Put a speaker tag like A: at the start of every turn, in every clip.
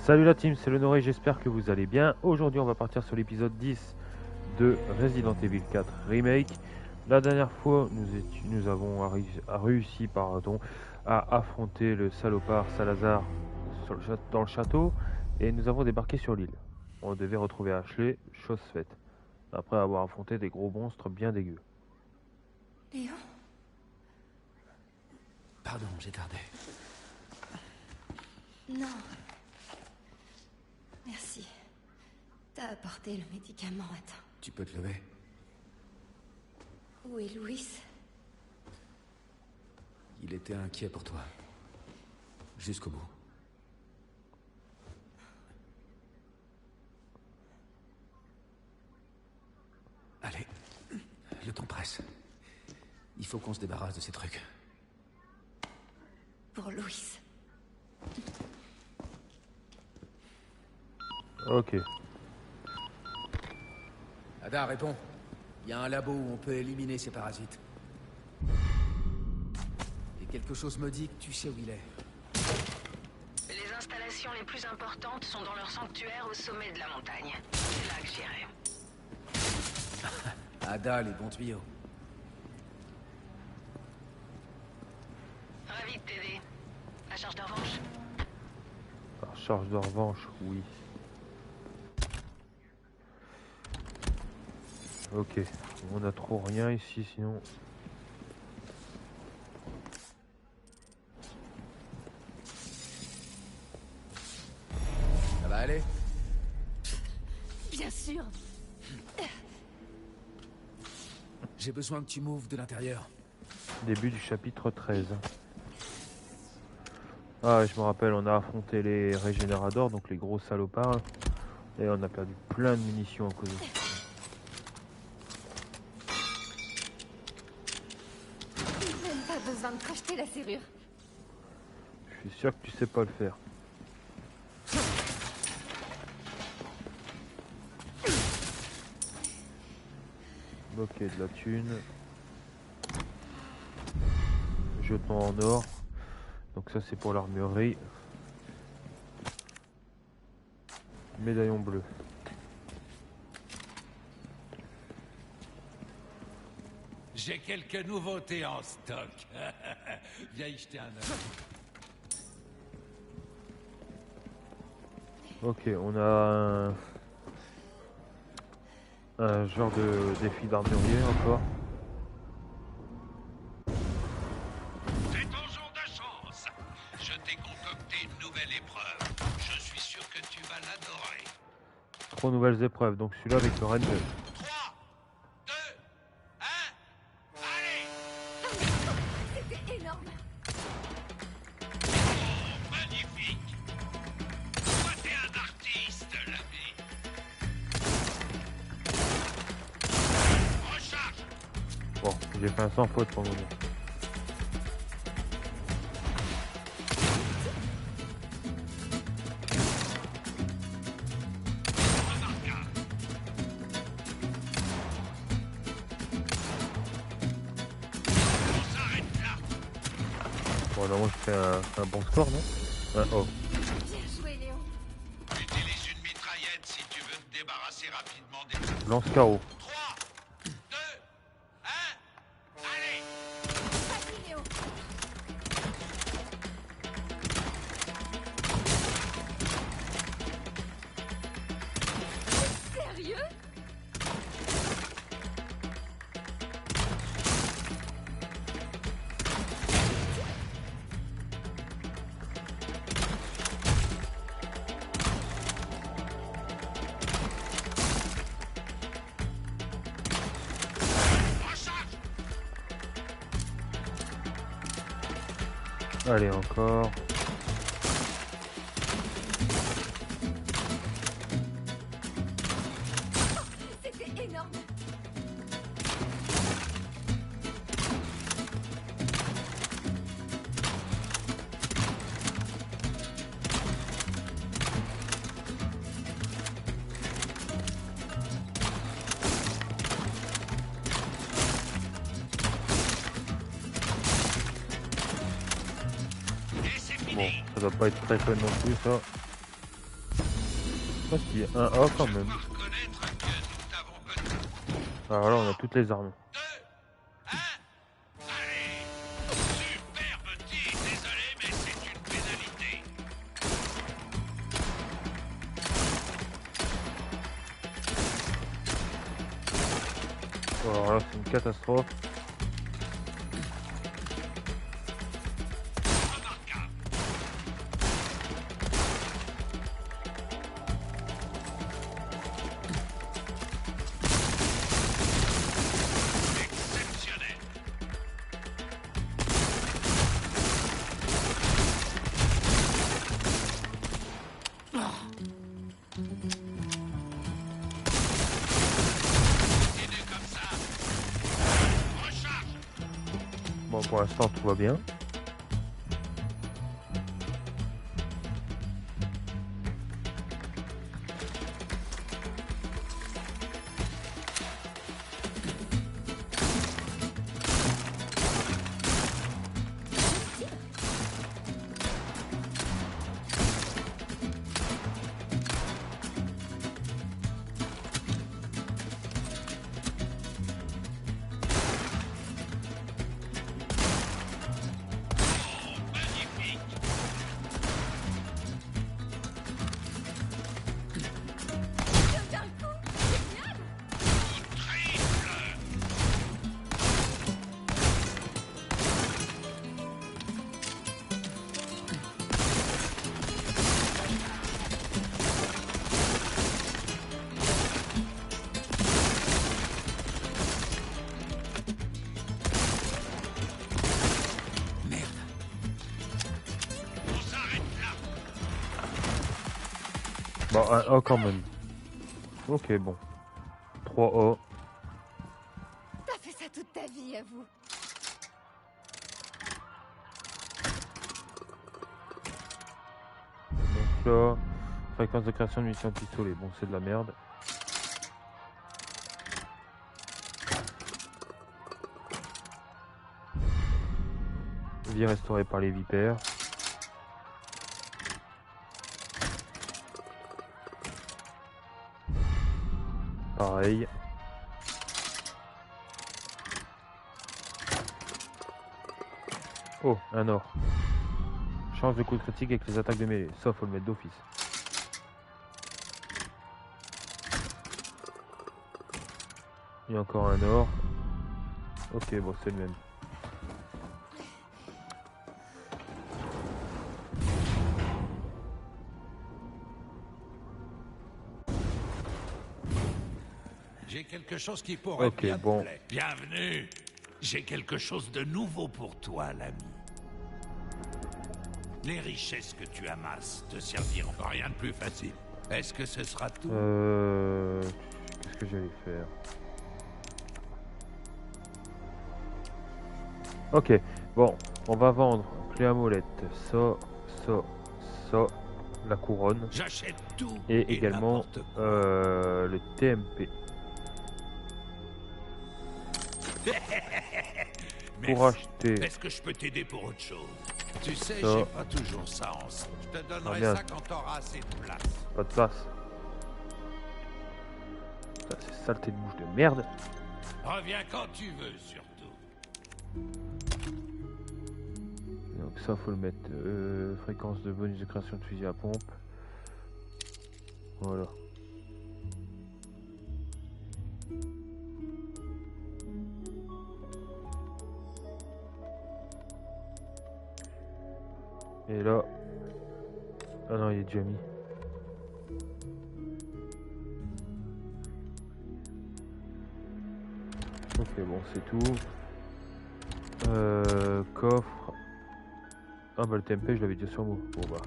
A: Salut la team, c'est le Noré, j'espère que vous allez bien. Aujourd'hui on va partir sur l'épisode 10 de Resident Evil 4 Remake. La dernière fois nous avons réussi à affronter le salopard Salazar dans le château et nous avons débarqué sur l'île. On devait retrouver Ashley, chose faite, après avoir affronté des gros monstres bien dégueux.
B: Léon?
C: Pardon, j'ai tardé.
B: Non. Merci. T'as apporté le médicament, attends.
C: Tu peux te lever?
B: Où est Louis?
C: Il était inquiet pour toi. Jusqu'au bout. Allez, le temps presse. Il faut qu'on se débarrasse de ces trucs.
B: Pour Louis.
A: Ok.
C: Ada, réponds. Il y a un labo où on peut éliminer ces parasites. Et quelque chose me dit que tu sais où il est.
D: Les installations les plus importantes sont dans leur sanctuaire au sommet de la montagne. C'est là que j'irai.
C: Ada, les bons tuyaux.
D: Ravi de t'aider. La charge de revanche?
A: Alors, charge de revanche, oui. Ok, on a trop rien ici sinon.
C: Ça va aller?
B: Bien sûr.
C: J'ai besoin que tu m'ouvres de l'intérieur.
A: Début du chapitre 13. Ah, je me rappelle, on a affronté les régénérateurs, donc les gros salopards. Et on a perdu plein de munitions à cause de ça.
B: Même pas besoin de crocheter la serrure.
A: Je suis sûr que tu sais pas le faire. Ok, de la thune. Jeton en or. Donc ça c'est pour l'armurerie. Médaillon bleu.
E: J'ai quelques nouveautés en stock. Viens y jeter un œil.
A: Ok, on a un genre de défi d'armurier encore.
E: C'est ton jour de chance. Je t'ai concocté une nouvelle épreuve. Je suis sûr que tu vas l'adorer.
A: 3 nouvelles épreuves, donc celui-là avec le Ranger.
E: 3, 2, 1, allez!
B: C'était énorme.
E: Oh, magnifique! Toi, t'es un artiste, l'ami. Recharge!
A: Bon, j'ai fait un sans faute pour le moment.
E: Remarquable. On s'arrête là.
A: Bon, normalement je fais un bon score, non? Un O.
B: Bien joué, Léon.
E: Utilise une mitraillette si tu veux te débarrasser rapidement des...
A: Lance-carreau.
E: 3, 2, 1, allez!
B: Vas-y, Léon. Sérieux?
E: Recharge!
A: Allez, encore.
B: C'était énorme.
A: Bon, ça doit pas être très fun non plus ça. Oh si, un A quand
E: Je
A: même.
E: dois reconnaître que nous t'avons battu.
A: Alors là, on a toutes les armes.
E: 2, 1, allez! Superbe tir! Désolé, mais c'est une pénalité.
A: Alors là, c'est une catastrophe.
E: Remarquable. Exceptionnel. Continue comme ça. Recharge.
A: Bon, pour l'instant, tout va bien.
E: Magnifique. Triple.
C: Merde.
E: On s'arrête là.
A: Bon, un A quand même. Ok, bon. 3 A.
B: T'as fait ça toute ta vie, à vous.
A: Donc là, fréquence de création de munitions de pistolet. Bon, c'est de la merde. Vie restaurée par les vipères. Pareil. Oh, un or. Change de coup de critique avec les attaques de mêlée. Ça, faut le mettre d'office. Il y a encore un or. Ok, bon, c'est le même.
E: J'ai quelque chose qui pourrait
A: Ok,
E: bien te
A: bon.
E: plaire. Bienvenue. J'ai quelque chose de nouveau pour toi, l'ami. Les richesses que tu amasses te serviront. Rien de plus facile. Est-ce que ce sera tout?
A: Qu'est-ce que j'allais faire? Ok, bon, on va vendre clé à molette, ça, la couronne,
E: J'achète tout
A: et également
E: n'importe quoi.
A: le TMP.
E: Mais
A: Pour acheter,
E: est-ce que je peux t'aider pour autre chose? Tu sais,
A: Ça.
E: j'ai pas toujours ça en stock. Je te donnerai
A: merde.
E: ça quand t'auras assez de place.
A: pas de place. Ça, c'est saleté de bouche de merde.
E: Reviens quand tu veux, surtout.
A: Donc ça, faut le mettre. Fréquence de bonus de création de fusil à pompe. Voilà. Et là... Ah non, il est déjà mis. Ok, bon, c'est tout. Coffre. Ah bah le TMP, je l'avais dit sur moi. Bon bah.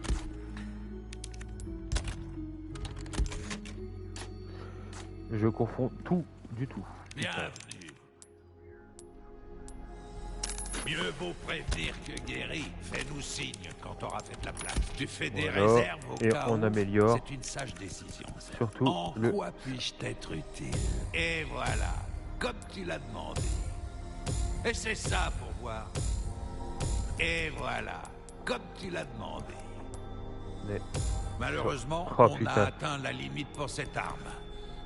A: Je confonds tout du tout.
E: Bienvenue. Mieux vaut prévenir que guérir. Fais-nous signe quand t'auras fait de la place. Tu fais des
A: Voilà.
E: réserves au
A: Et
E: cas
A: on
E: où.
A: améliore.
E: C'est une sage décision. ça.
A: Surtout
E: En
A: le...
E: quoi puis-je t'être utile? Et voilà, comme tu l'as demandé. Et c'est ça pour voir. Et voilà, comme tu l'as demandé.
A: Mais...
E: Malheureusement,
A: Oh,
E: on
A: putain.
E: a atteint la limite pour cette arme.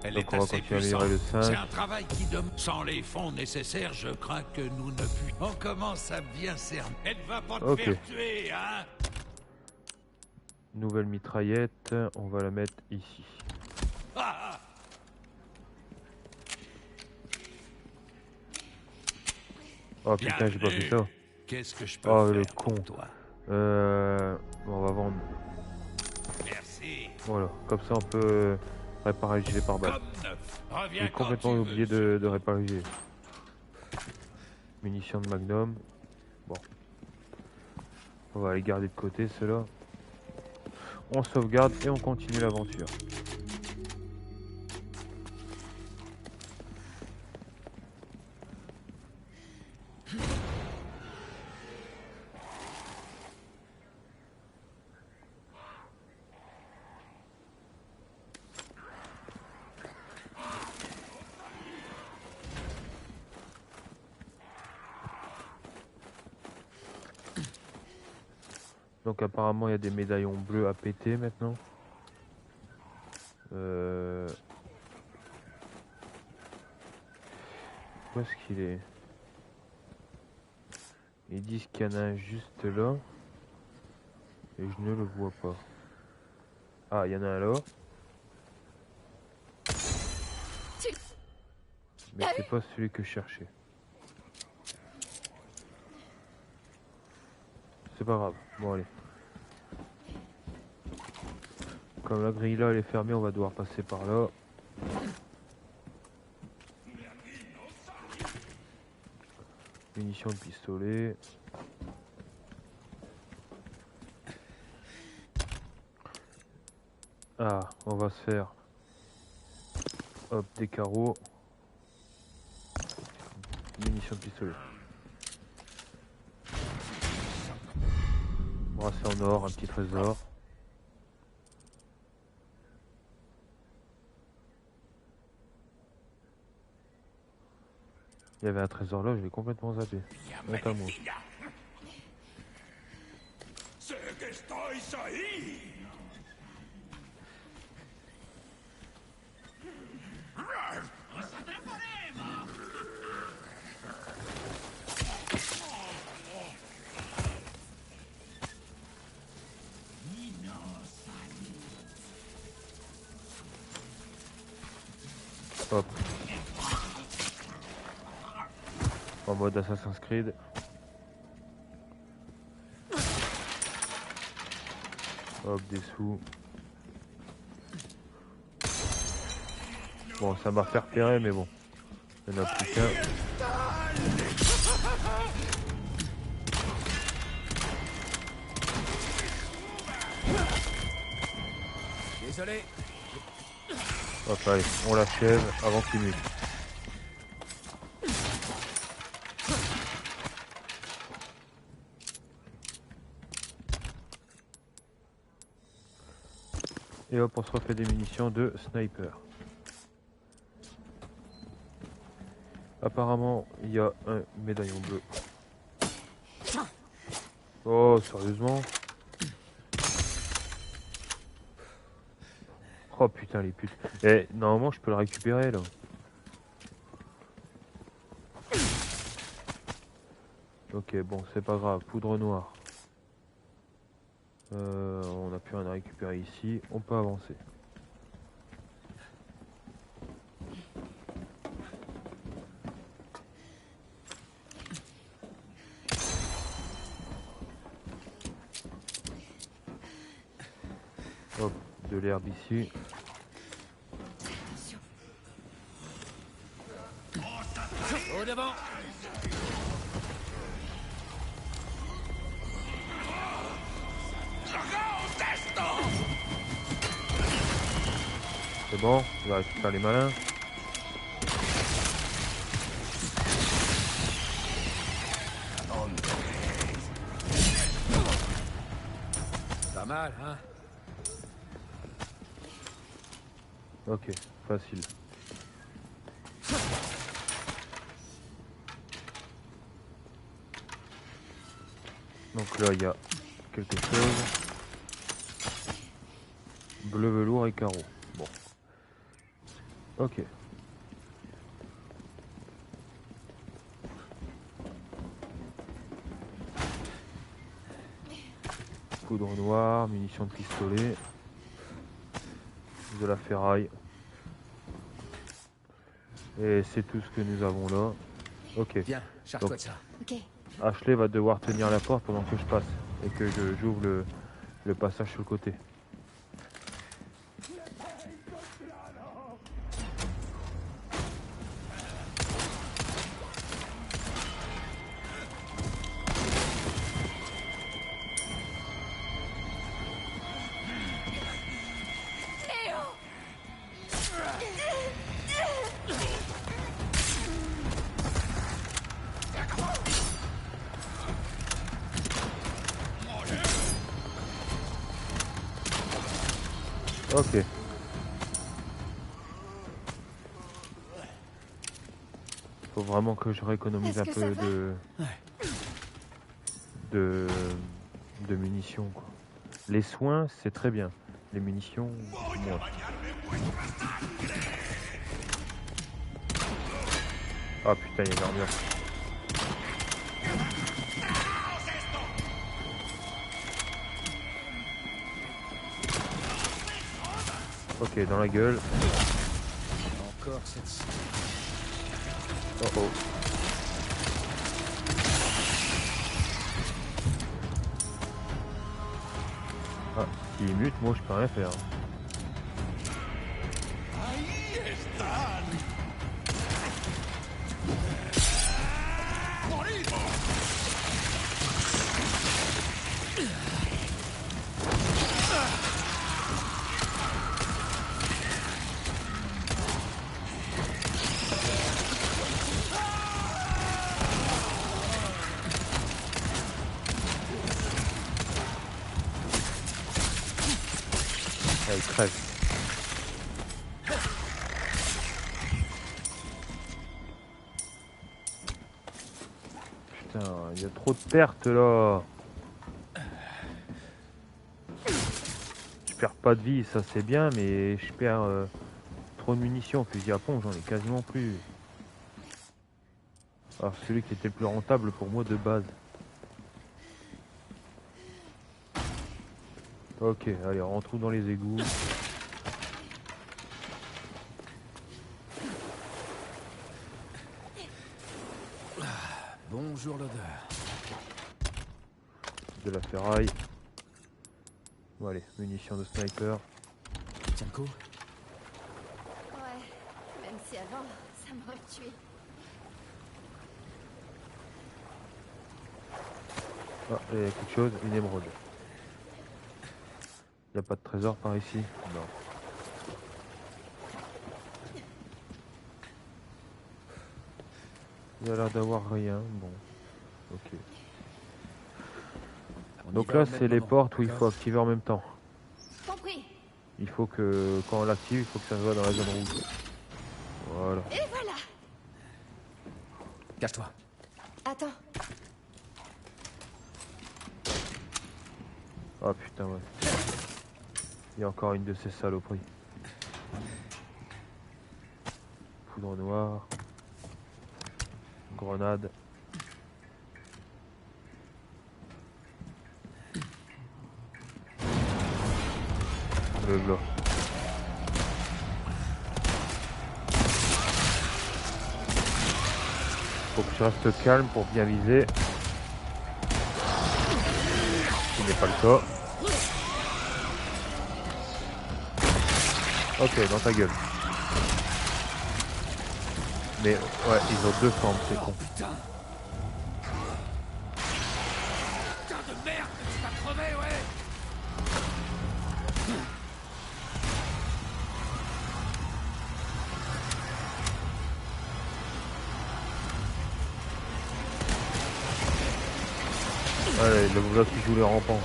E: Elle
A: Donc
E: est
A: on va
E: assez
A: continuer à
E: puissante.
A: améliorer le 5.
E: C'est un travail qui demande... Sans les fonds nécessaires, je crains que nous ne puissions... On commence à bien cerner. Elle va pas te
A: Ok.
E: faire tuer, hein?
A: Nouvelle mitraillette, on va la mettre ici.
E: Ah,
A: Oh putain, j'ai pas fait ça.
E: Qu'est-ce que je peux
A: Oh
E: faire
A: le
E: pour
A: con.
E: toi?
A: Bon, on va vendre.
E: Merci.
A: Voilà, comme ça on peut réparer le gilet pare-balles.
E: Comme neuf. Reviens
A: J'ai
E: quand
A: complètement
E: tu veux,
A: oublié de réparer le gilet. Munitions de Magnum. Bon. On va les garder de côté ceux-là. On sauvegarde et on continue l'aventure. Donc apparemment il y a des médaillons bleus à péter maintenant. Où est-ce qu'il est? Ils disent qu'il y en a un juste là. Et je ne le vois pas. Ah, il y en a un là. Mais c'est pas celui que je cherchais. C'est pas grave. Bon allez. Comme la grille là elle est fermée, on va devoir passer par là. Munitions de pistolet. Ah, on va se faire. Hop, des carreaux. Munitions de pistolet. Bracelet en or, un petit trésor. Il y avait un trésor là, je l'ai complètement zappé. Honte à moi. Hop. En mode Assassin's Creed. Hop, des sous. Bon, ça m'a fait repérer, mais bon. Il n'y en a plus qu'un.
C: Désolé.
A: Hop, allez, on l'achève avant qu'il mute. Et hop, on se refait des munitions de sniper. Apparemment, il y a un médaillon bleu. Oh, sérieusement? Oh putain, les putes. Eh, normalement, je peux le récupérer, là. Ok, bon, c'est pas grave. Poudre noire. On n'a plus rien à récupérer ici. On peut avancer. Hop, de l'herbe ici.
C: Au devant.
A: C'est bon, on va récupérer les malins.
C: Pas mal, hein?
A: Ok, facile. Donc là, il y a quelque chose. bleu velours et carreau. Bon. Ok. Poudre noire, munitions de pistolet, de la ferraille. Et c'est tout ce que nous avons là. Ok.
C: Viens, charge-toi
A: Donc,
C: de ça.
B: Ok.
A: Ashley va devoir tenir la porte pendant que je passe et que j'ouvre le passage sur le côté. Ok. Faut vraiment que je rééconomise un
B: Est-ce que
A: peu
B: ça
A: de munitions, quoi. Les soins, c'est très bien. Les munitions, moins. Ah putain, il y a une armure. Ok, dans la gueule.
C: Encore cette...
A: Oh oh. Ah, s'il mute, moi je peux rien faire. Ah, il crève. Putain, il y a trop de pertes là. Je perds pas de vie, ça c'est bien, mais je perds trop de munitions. Fusil à pompe, j'en ai quasiment plus. Alors celui qui était le plus rentable pour moi de base. Ok, allez, rentrons dans les égouts.
C: Bonjour l'odeur.
A: De la ferraille. Bon allez, munitions de sniper.
C: Tiens le coup.
B: Ouais. Même si avant, ça m'aurait tué.
A: Ah, il y a quelque chose, une émeraude. Il n'y a pas de trésor par ici? Non. Il y a l'air d'avoir rien, bon. Ok.
C: On y
A: Donc
C: va
A: là,
C: au même
A: c'est les
C: moment,
A: portes où il faut
C: d'accord?
A: activer en même temps.
B: Compris.
A: Il faut que, quand on l'active, il faut que ça soit dans la zone rouge. Voilà.
B: Et voilà.
C: Cache-toi.
B: Attends.
A: Ah putain, ouais. Il y a encore une de ces saloperies. Poudre noire. Grenade. Le blanc. Faut que je reste calme pour bien viser. Ce qui n'est pas le cas. Ok, dans ta gueule. Mais ouais, ils ont deux formes, c'est con.
C: Putain. Putain de merde, tu vas crever, ouais.
A: Allez, le voilà qui joue les rampants.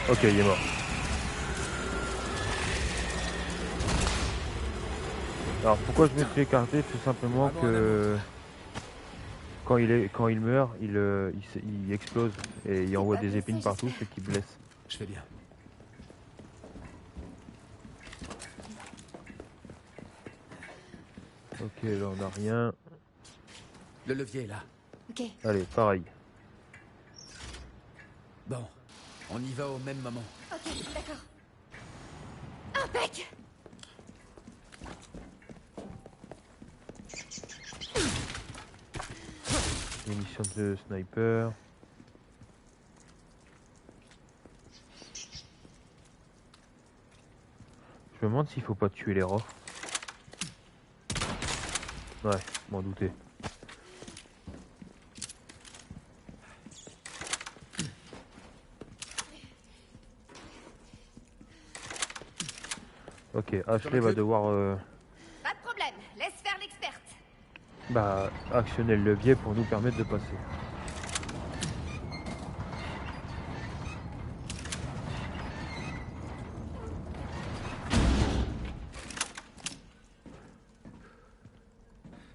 A: Ok, il est mort. Alors pourquoi je me suis écarté? Tout simplement que quand il meurt, il explose et il envoie des épines partout, ce qui blesse.
C: Je fais bien.
A: Ok, là on n'a rien.
C: Le levier est là.
B: Ok.
A: Allez, pareil.
C: Bon, on y va au même moment.
B: Ok, d'accord. Impec.
A: Munitions de sniper. Je me demande s'il faut pas tuer les rats. Ouais, m'en doutais. Ok, Ashley va devoir
B: Pas de problème. Laisse faire l'experte.
A: actionner le levier pour nous permettre de passer.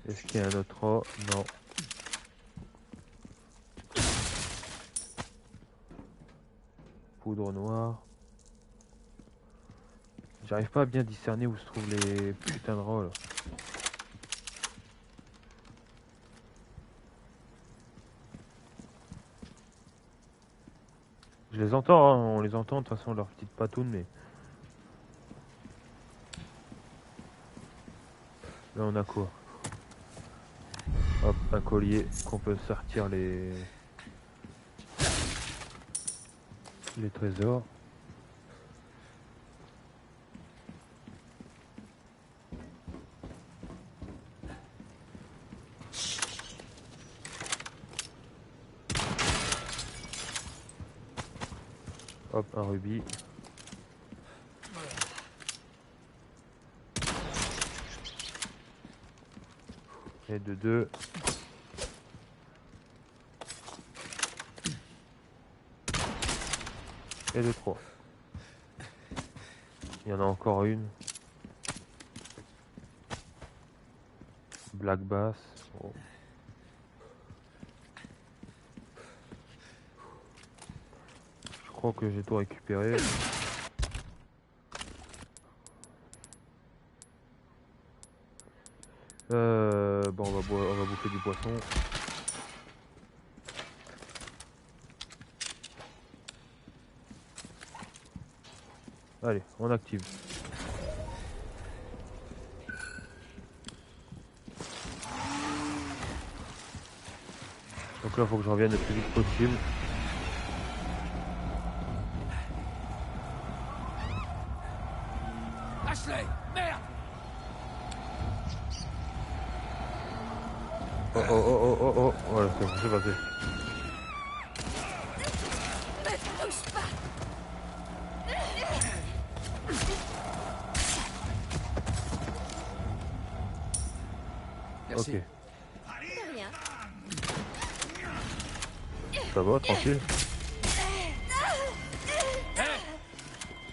A: Est-ce qu'il y a un autre rat? Non. Poudre noire. J'arrive pas à bien discerner où se trouvent les putains de rats là. Je les entends, hein, on les entend de toute façon, leurs petites patounes, mais... Là on a quoi? Hop, un collier qu'on peut sortir les trésors. Hop, un rubis. Et de 2. Et de 3. Il y en a encore une. Black Bass. Oh. Je crois que j'ai tout récupéré. Bon, on va bouffer du poisson. Allez, on active. Donc là, il faut que je revienne le plus vite possible.
C: Ashley, merde!
A: Oh oh oh oh oh oh, voilà, c'est passé.
B: Ne touche pas.
C: Merci.
A: Ok,
B: De rien.
A: ça va, tranquille.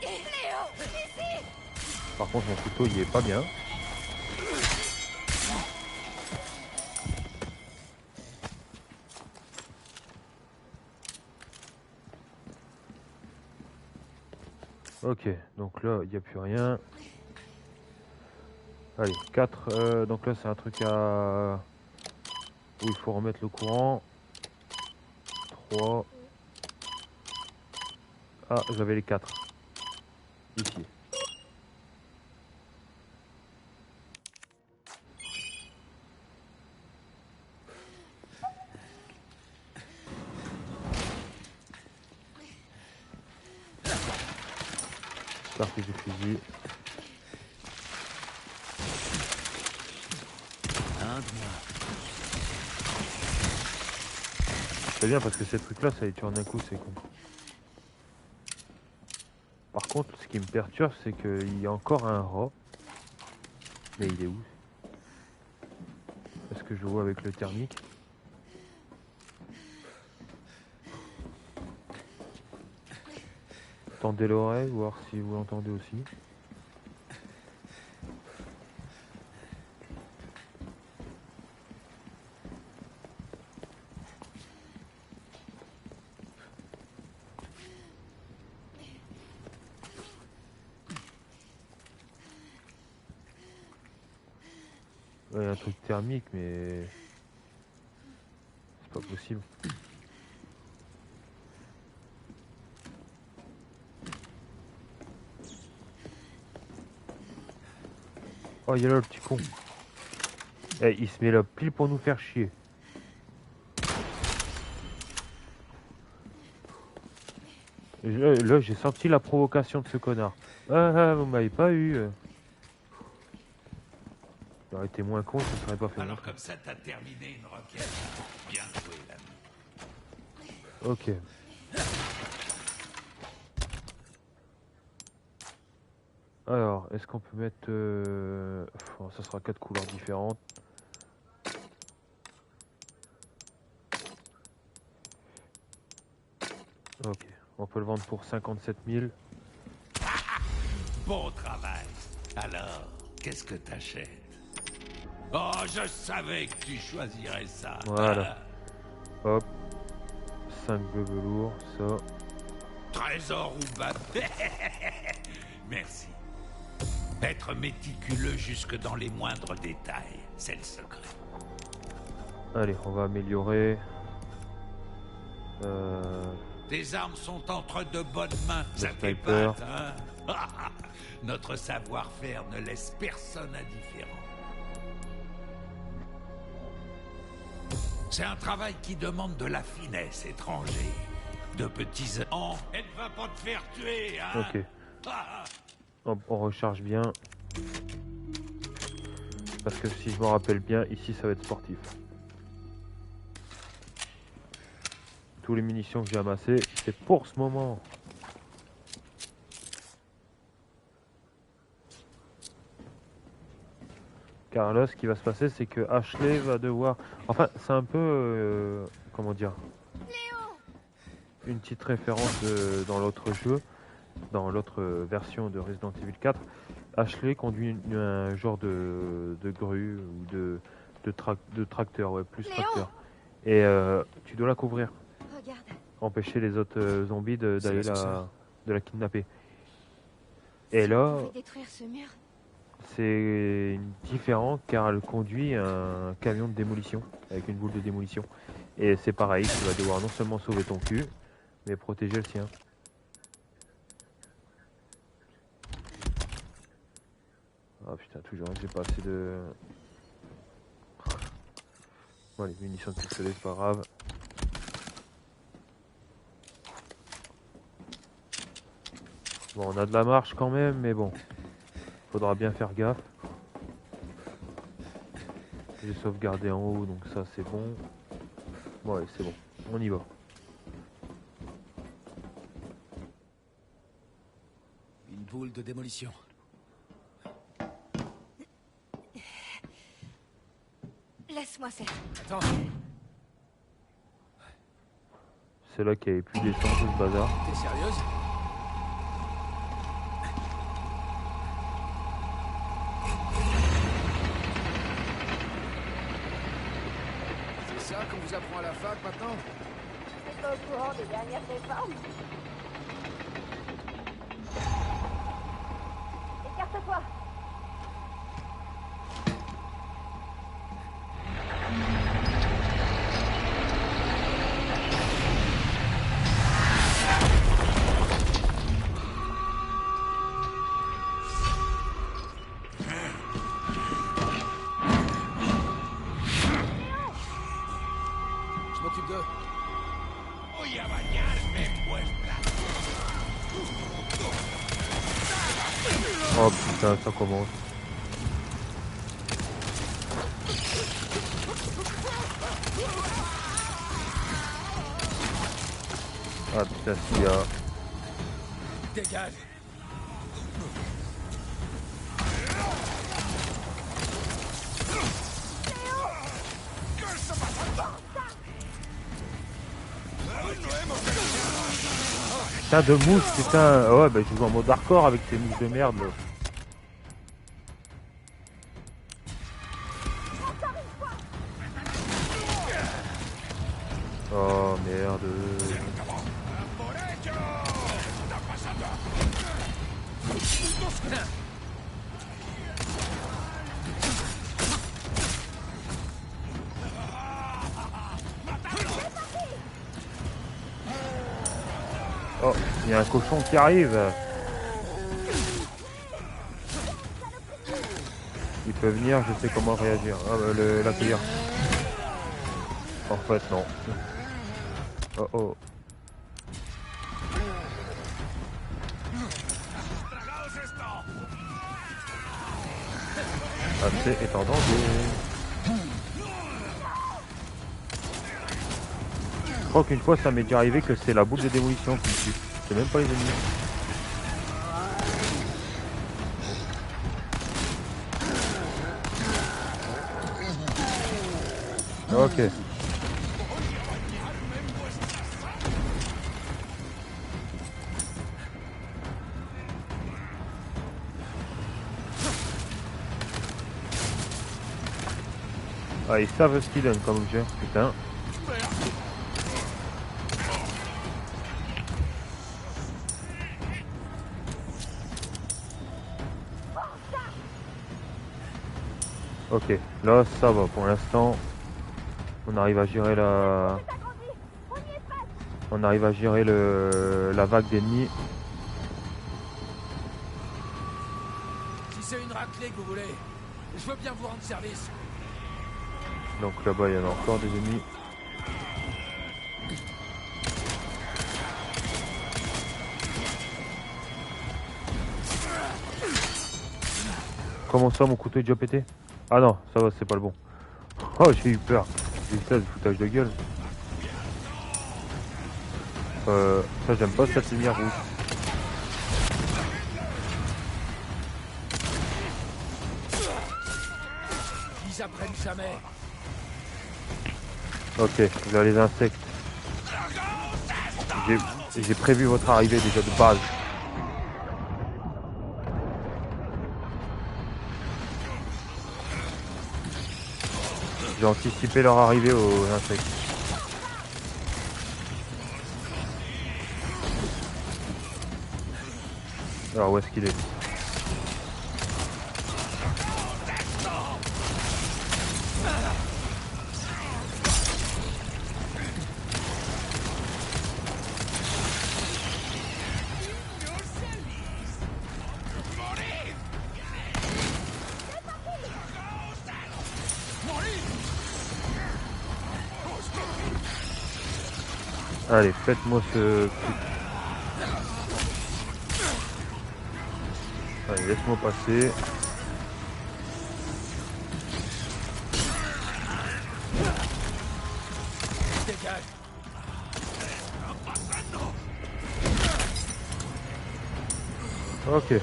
B: Léo, ici.
A: Par contre, mon couteau, il est pas bien. Ok, donc là, il n'y a plus rien. Allez, 4. Donc là, c'est un truc à... où il faut remettre le courant. 3. Ah, j'avais les 4. Ici. Partie du fusil. C'est bien parce que ces trucs là ça les tue en un coup, c'est con. Par contre, ce qui me perturbe, c'est qu'il y a encore un rat. Mais il est où? Est-ce que je vois avec le thermique? Tendez l'oreille, voir si vous l'entendez aussi. Ouais, un truc thermique, mais c'est pas possible. Oh, il est là le petit con. Eh, il se met là pile pour nous faire chier. Là, j'ai senti la provocation de ce connard. Ah, vous m'avez pas eu. Il aurait été moins con, ça serait pas fait.
E: Alors comme ça, t'as terminé une requête. Bien joué, l'ami.
A: Ok. Alors, est-ce qu'on peut mettre... bon, ça sera 4 couleurs différentes. Ok, on peut le vendre pour 57 000.
E: Bon travail. Alors, qu'est-ce que t'achètes? Oh, je savais que tu choisirais ça.
A: Voilà. Hop. 5 bleus velours, ça.
E: Trésor ou bas. Merci. Être méticuleux jusque dans les moindres détails, c'est le secret.
A: Allez, on va améliorer.
E: Tes armes sont entre de bonnes mains. Ça
A: sniper.
E: t'épate, hein? Notre savoir-faire ne laisse personne indifférent. C'est un travail qui demande de la finesse, étranger. De petits... Elle ne va pas te faire tuer, hein?
A: Ok. Hop, on recharge bien. Parce que si je me rappelle bien, ici ça va être sportif. Tous les munitions que j'ai amassées, c'est pour ce moment. Car là, ce qui va se passer, c'est que Ashley va devoir... Enfin, c'est un peu... comment dire, une petite référence dans l'autre jeu, dans l'autre version de Resident Evil 4. Ashley conduit un genre de grue ou de tracteur, ouais, plus tracteur. Et tu dois la couvrir.
B: Regarde.
A: Empêcher les autres zombies d'aller de la kidnapper. Et là,
B: Détruire ce mur.
A: c'est différent car elle conduit un camion de démolition avec une boule de démolition. Et c'est pareil, tu vas devoir non seulement sauver ton cul, mais protéger le sien. Ah putain, toujours, j'ai pas assez de... Bon, les munitions de pistolet, c'est pas grave. Bon, on a de la marche quand même, mais bon. Faudra bien faire gaffe. J'ai sauvegardé en haut, donc ça c'est bon. Bon, allez, c'est bon. On y va.
C: Une boule de démolition.
B: Laisse-moi ça.
C: Attends,
A: C'est là qu'il n'y avait plus d'essence de ce bazar.
C: t'es sérieuse? C'est ça qu'on vous apprend à la fac maintenant?
B: T'es pas au courant des dernières réformes? Écarte-toi.
C: Je m'occupe d'eux.
E: Voy a bañarme en vuestra.
A: Oh putain, ça commence. Ah putain, s'il y a...
C: Dégage.
A: Putain de mousse, putain. Ouais, bah je joue en mode hardcore avec ces mousses de merde là. Oh merde. Il y a un cochon qui arrive. Il peut venir, je sais comment réagir. Ah, l'accueillir. En fait, non. Oh oh. AC est en danger. Je crois qu'une fois ça m'est déjà arrivé que c'est la boule de démolition qui me tue. C'est même pas les ennemis. Ok. Ah, ils savent ce qu'ils donnent comme objet, putain. Ok, là ça va pour l'instant. On arrive à gérer la... On arrive à gérer la vague d'ennemis.
C: Si c'est une raclée que vous voulez, je veux bien vous rendre service.
A: Donc là-bas il y en a encore des ennemis. Comment ça mon couteau est déjà pété? Ah non, ça va, c'est pas le bon. Oh, j'ai eu peur. J'ai eu ça, ce foutage de gueule. Ça j'aime pas cette lumière rouge.
C: Ils apprennent jamais.
A: Ok, vers les insectes. J'ai prévu votre arrivée déjà de base. J'ai anticipé leur arrivée aux insectes. Alors où est-ce qu'il est? Allez, faites-moi ce... Allez, laisse-moi passer.
C: Dégage.
A: Ok.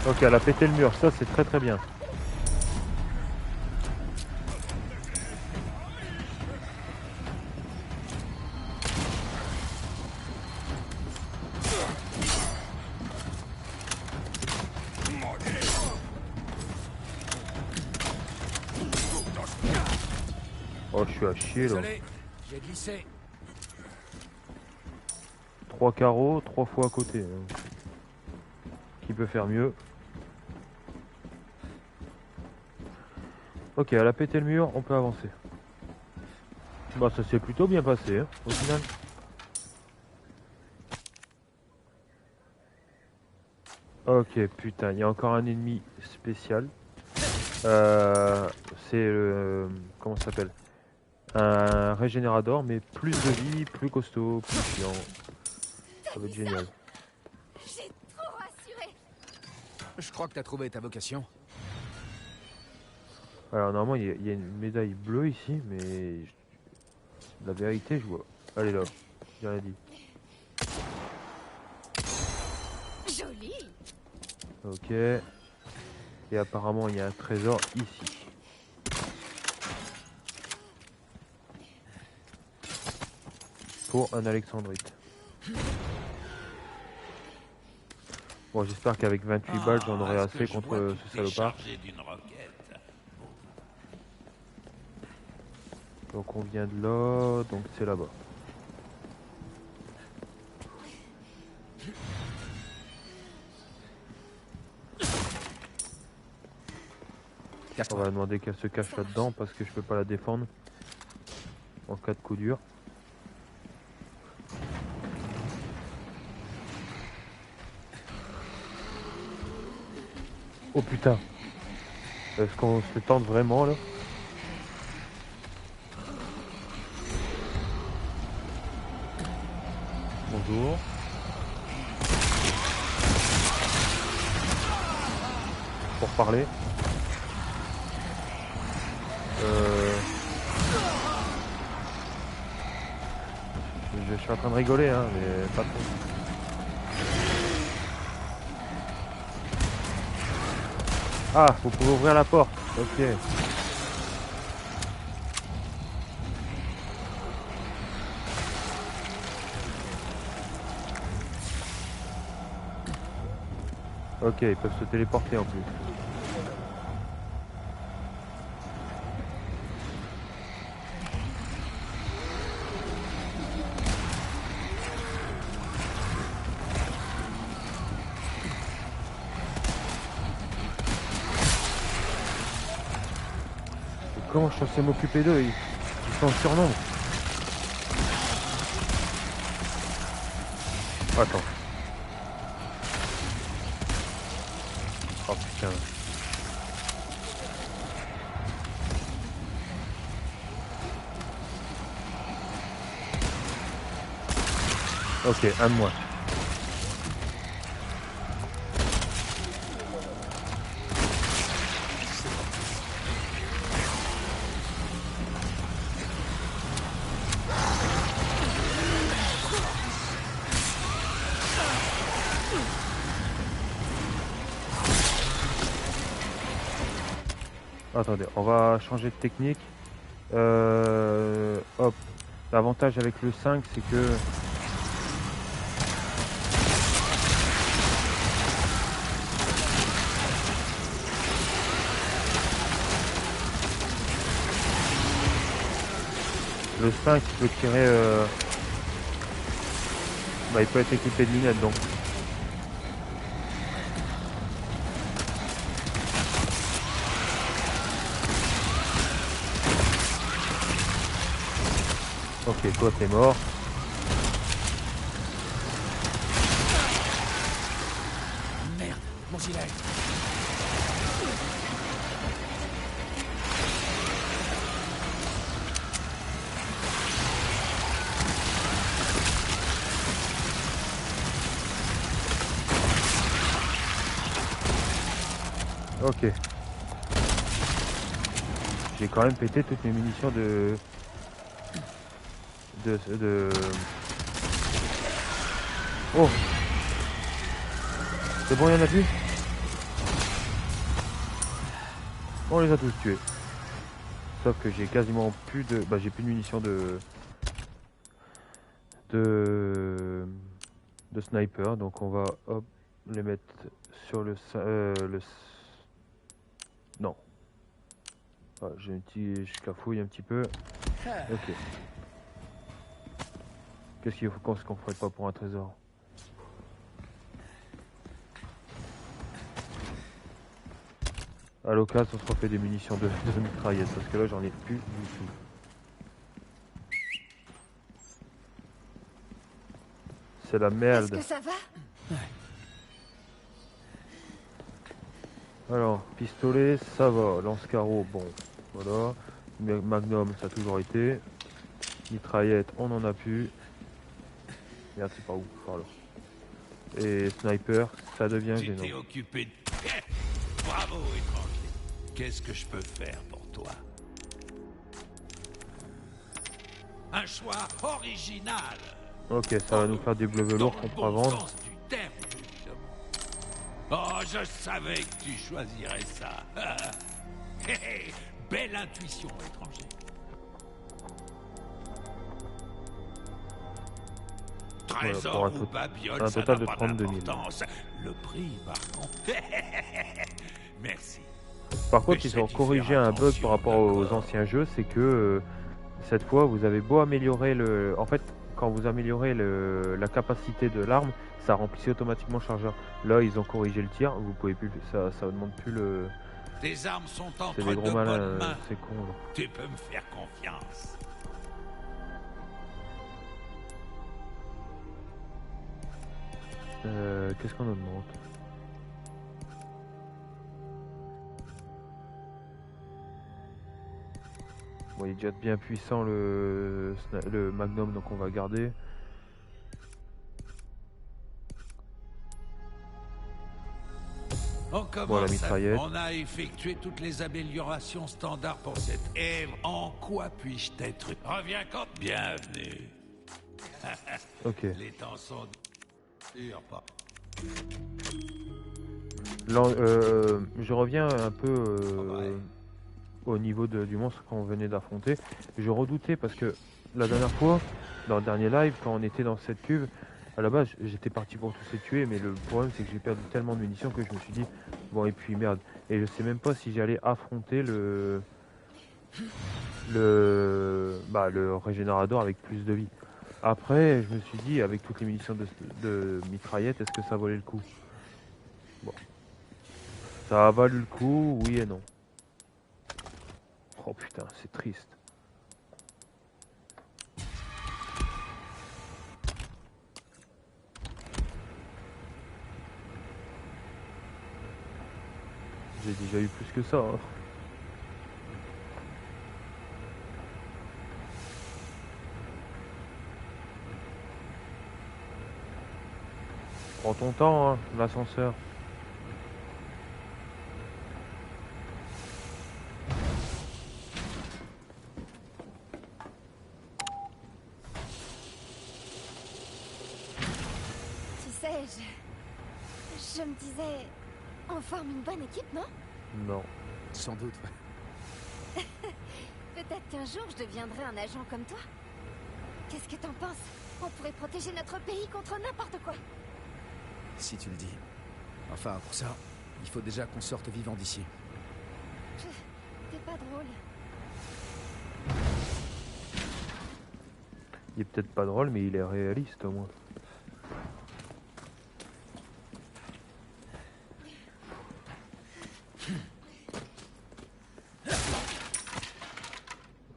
A: Ok, elle a pété le mur, ça c'est très très bien. Oh, je suis à chier là.
C: Désolé, j'ai glissé.
A: 3 carreaux, 3 fois à côté. Qui peut faire mieux? Ok, elle a pété le mur, on peut avancer. Bah ça s'est plutôt bien passé, hein, au final. Ok, putain, il y a encore un ennemi spécial. C'est le... comment ça s'appelle? Un régénérateur, mais plus de vie, plus costaud, plus chiant. Ça va être génial.
B: J'ai trop rassuré.
C: Je crois que t'as trouvé ta vocation.
A: Alors normalement il y a une médaille bleue ici, mais la vérité je vois. Allez là, j'ai rien dit.
B: Joli.
A: Ok. Et apparemment il y a un trésor ici. Pour un alexandrite. Bon, j'espère qu'avec 28 balles j'en aurai assez contre ce salopard. Donc on vient de là, donc c'est là-bas. On va demander qu'elle se cache là-dedans parce que je peux pas la défendre en cas de coup dur. Oh putain. Est-ce qu'on se tente vraiment là? Bonjour. Pour parler. Je suis en train de rigoler, hein, mais pas trop. Ah, vous pouvez ouvrir la porte. Ok. Ok, ils peuvent se téléporter en plus. Comment je suis censé m'occuper d'eux? Ils sont en surnombre. Attends. Oh putain. Ok, un de moins. Attendez, on va changer de technique. Hop. L'avantage avec le 5, c'est que... Le 5, il peut tirer... Bah, il peut être équipé de lunettes, donc. Ok, toi t'es mort.
C: Merde, mon gilet.
A: Ok. J'ai quand même pété toutes mes munitions de... Oh. C'est bon, il y en a plus? On les a tous tués. Sauf que j'ai quasiment plus de... Bah j'ai plus de munitions de sniper. Donc on va hop les mettre sur le... Non. Ah, j'ai un petit... Je cafouille un petit peu. Ok. Qu'est-ce qu'on ferait pas pour un trésor? À l'occasion, on se refait des munitions de mitraillette, parce que là, j'en ai plus du tout. C'est la
B: Est-ce
A: merde.
B: que ça va?
A: Alors, pistolet, ça va. Lance-carreau, bon, voilà. Magnum, ça a toujours été. Mitraillette, on en a plus. Merde, c'est pas où, par là. Et sniper, ça devient
E: Tu
A: gênant.
E: t'es occupé de... Bravo, étranger. Qu'est-ce que je peux faire pour toi? Un choix original.
A: Ok, ça va nous faire des bleus velours qu'on pourra vendre.
E: Sens du terme, justement. Oh, je savais que tu choisirais ça. Hé, hé, belle intuition, étranger. Trésor
A: pour
E: ou babiole,
A: un
E: ça
A: total
E: n'a
A: de
E: pas
A: 32 000.
E: d'importance. Le prix, par contre. Merci.
A: Par contre,
E: Mais
A: ils ont
E: c'est
A: corrigé
E: faire
A: un bug par
E: attention,
A: rapport aux
E: d'accord.
A: anciens jeux, c'est que cette fois, vous avez beau améliorer le... En fait, quand vous améliorez la capacité de l'arme, ça remplissait automatiquement le chargeur. Là, ils ont corrigé le tir, vous pouvez plus... Ça demande plus le...
E: Tes armes sont
A: C'est
E: entre
A: des
E: de
A: gros malins,
E: bonnes mains.
A: c'est con. Là.
E: Tu peux me faire confiance.
A: Qu'est-ce qu'on nous demande? Bon, il est déjà bien puissant le Magnum, donc on va garder.
E: On commence.
A: Bon, la mitraillette.
E: On a effectué toutes les améliorations standards pour cette ère. En quoi puis-je t'être? Reviens quand? Bienvenue.
A: Ok.
E: Les temps sont durs, pas.
A: Je reviens un peu au niveau du monstre qu'on venait d'affronter. Je redoutais parce que la dernière fois, dans le dernier live, quand on était dans cette cuve, à la base j'étais parti pour tous les tuer, mais le problème c'est que j'ai perdu tellement de munitions que je me suis dit, bon et puis merde. Et je sais même pas si j'allais affronter le régénérateur avec plus de vie. Après, je me suis dit, avec toutes les munitions de mitraillette, est-ce que ça valait le coup? Bon. Ça a valu le coup, oui et non. Oh putain, c'est triste. J'ai déjà eu plus que ça. Hein. Prends ton temps, hein, l'ascenseur.
B: Tu sais, je me disais, on forme une bonne équipe, non?
A: Non.
C: Sans doute, ouais.
B: Peut-être qu'un jour je deviendrai un agent comme toi. Qu'est-ce que t'en penses? On pourrait protéger notre pays contre n'importe quoi.
C: Si tu le dis. Enfin, pour ça, il faut déjà qu'on sorte vivant d'ici.
B: T'es pas drôle.
A: Il est peut-être pas drôle, mais il est réaliste au moins.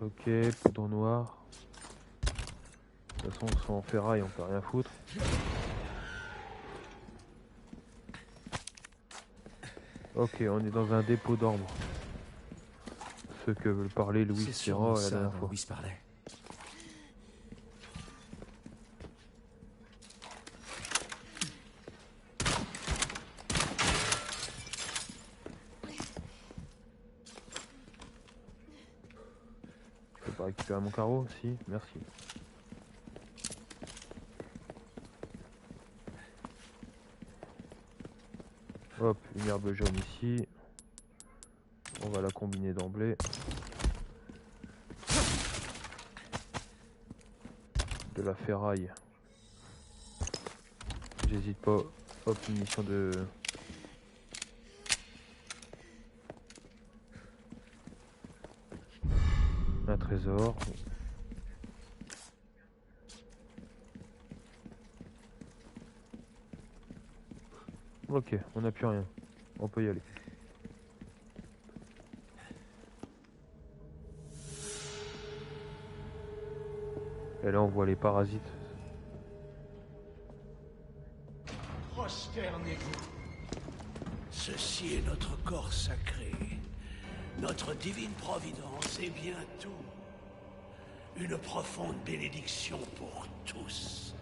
A: Ok, poudre noire. De toute façon, on sont en ferraille, on peut rien foutre. Ok, on est dans un dépôt d'ordre. Ce que veut parler Louis Sierra la dernière fois.
C: Louis parlait.
A: Je peux pas récupérer mon carreau? Si, merci. Hop, une herbe jaune ici. On va la combiner d'emblée. De la ferraille. J'hésite pas. Hop, une mission de... Un trésor. Ok, on n'a plus rien. On peut y aller. Et là on voit les parasites.
E: Prosternez-vous. Ceci est notre corps sacré, notre divine providence et bientôt une profonde bénédiction pour tous.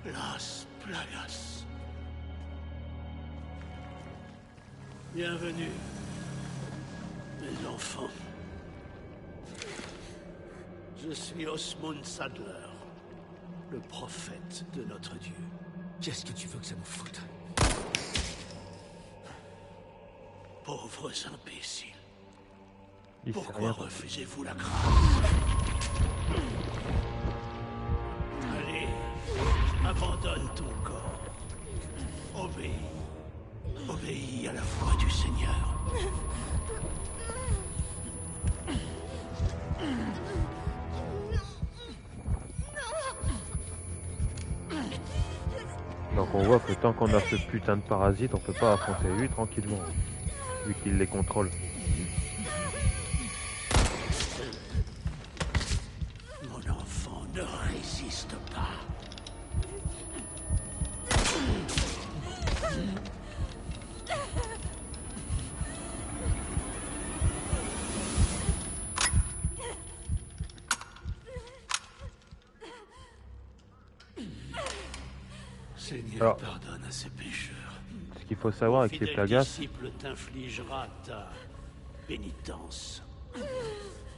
E: Las Plagas. Bienvenue, mes enfants. Je suis Osmond Sadler, le prophète de notre Dieu.
C: Qu'est-ce que tu veux que ça nous foute?
E: Pauvres imbéciles.
A: Il sait
E: Pourquoi
A: rien.
E: refusez-vous la grâce? Allez, abandonne ton corps. Obéis. Obéis à la voix du Seigneur.
A: Donc on voit que tant qu'on a ce putain de parasite, on peut pas affronter lui tranquillement. Vu qu'il les contrôle.
E: Mon enfant, ne résiste pas. Seigneur,
A: Alors,
E: pardonne à ses pécheurs.
A: ce qu'il faut savoir avec les
F: Fidèle
A: Plagas,
F: disciple t'infligera ta pénitence.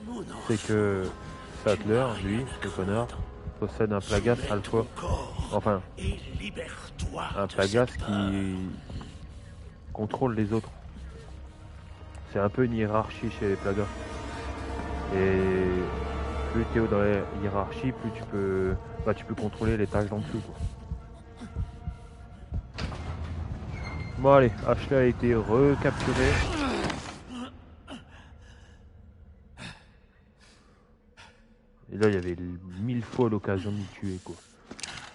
F: Mon enfant,
A: c'est que Sattler, lui, le connard, possède un Plagas alpha. Enfin,
F: et libère-toi
A: un
F: de
A: Plagas
F: cette
A: qui contrôle les autres. C'est un peu une hiérarchie chez les Plagas. Et plus tu es dans la hiérarchie, plus tu peux contrôler les tâches d'en dessous, quoi. Bon allez, Ashley a été recapturé. Et là il y avait 1000 fois l'occasion de me tuer, quoi.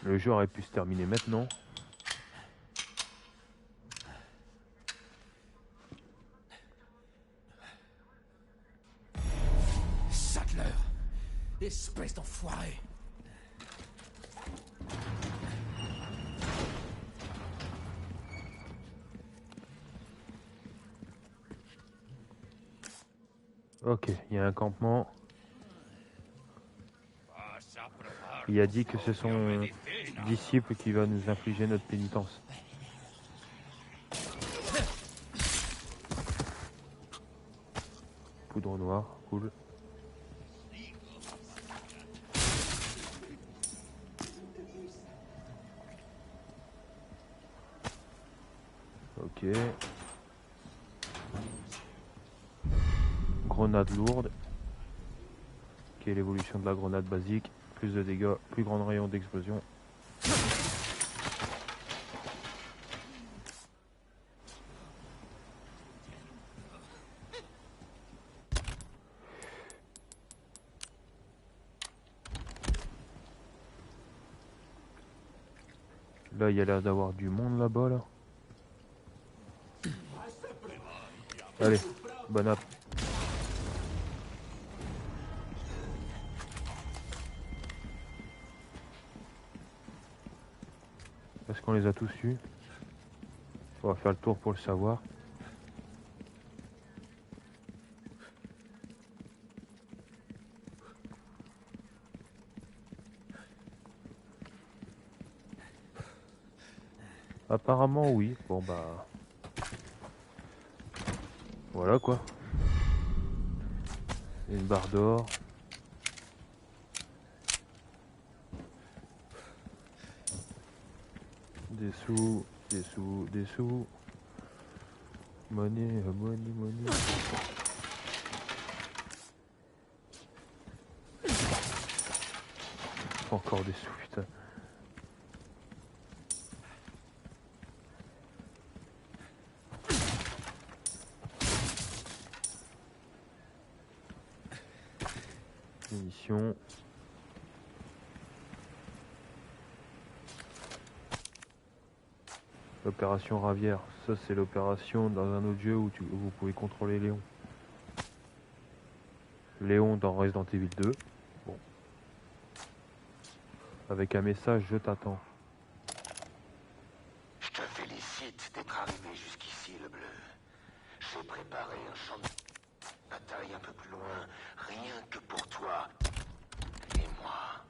A: Le jeu aurait pu se terminer maintenant.
C: Sattler, espèce d'enfoiré.
A: Ok, il y a un campement. Il a dit que c'est son disciple qui va nous infliger notre pénitence. Poudre noire, cool. Ok. Grenade lourde. Qui est l'évolution de la grenade basique. Plus de dégâts, plus grand rayon d'explosion. Là, il y a l'air d'avoir du monde là-bas, là. Allez, bonne app. Est-ce qu'on les a tous eus? On va faire le tour pour le savoir. Apparemment oui. Bon bah... Voilà quoi. Une barre d'or. Des sous, des sous, des sous. Money, money, money. Encore des sous, putain. Munitions. L'opération Ravière, ça c'est l'opération dans un autre jeu où vous pouvez contrôler Léon. Léon dans Resident Evil 2. Bon. Avec un message, je t'attends.
G: Je te félicite d'être arrivé jusqu'ici, le bleu. J'ai préparé un champ de bataille un peu plus loin, rien que pour toi et moi.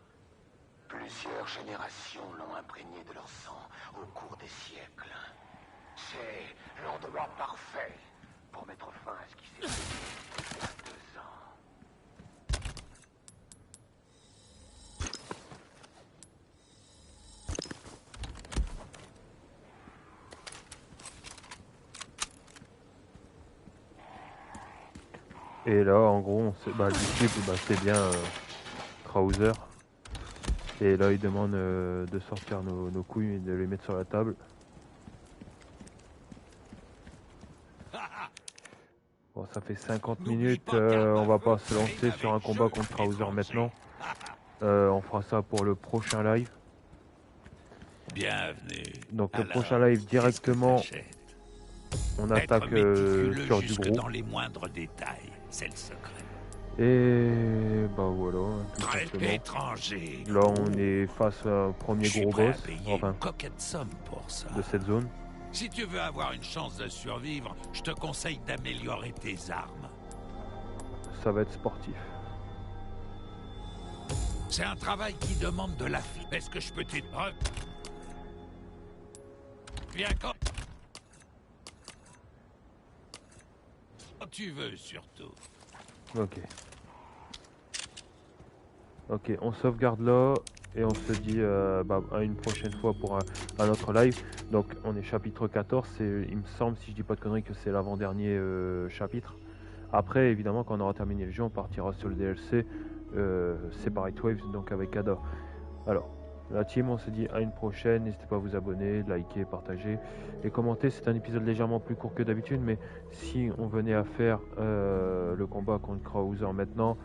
G: Plusieurs générations l'ont imprégné de leur sang au cours des siècles. C'est l'endroit parfait pour mettre fin à ce qui s'est passé il y a 2 ans.
A: Et là, en gros, le disciple, c'est bien Krauser. Et là, il demande de sortir nos couilles et de les mettre sur la table. Bon, ça fait 50 minutes, on va pas se lancer sur un combat contre Krauser maintenant. On fera ça pour le prochain live.
E: Bienvenue.
A: Donc le
E: Alors,
A: prochain live directement,
E: qu'est-ce que t'achètes?
A: on
E: Être
A: attaque
E: méticuleux
A: sur du
E: jusque
A: gros.
E: dans les moindres détails, c'est le secret.
A: Et bah voilà, tout
E: Très
A: simplement.
E: étranger.
A: Là, on est face à un premier
E: Je suis
A: gros
E: prêt à
A: boss,
E: payer
A: enfin,
E: une coquette somme pour ça.
A: de cette zone.
E: Si tu veux avoir une chance de survivre, je te conseille d'améliorer tes armes.
A: Ça va être sportif.
E: C'est un travail qui demande de la... Est-ce que je peux t'aider? Viens quand tu veux, surtout.
A: Ok. Ok, on sauvegarde là et on se dit à une prochaine fois pour un autre live. Donc on est chapitre 14, il me semble, si je dis pas de conneries, que c'est l'avant-dernier chapitre. Après, évidemment, quand on aura terminé le jeu, on partira sur le DLC Separate Waves, donc avec Ada. Alors, la team, on se dit à une prochaine. N'hésitez pas à vous abonner, liker, partager et commenter. C'est un épisode légèrement plus court que d'habitude, mais si on venait à faire le combat contre Krauser maintenant,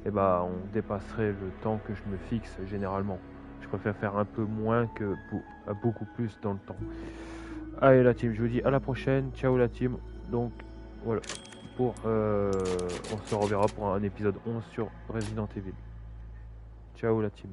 A: eh ben, on dépasserait le temps que je me fixe généralement. Je préfère faire un peu moins que beaucoup plus dans le temps. Allez la team, je vous dis à la prochaine. Ciao la team. Donc voilà, on se reverra pour un épisode 11 sur Resident Evil. Ciao la team.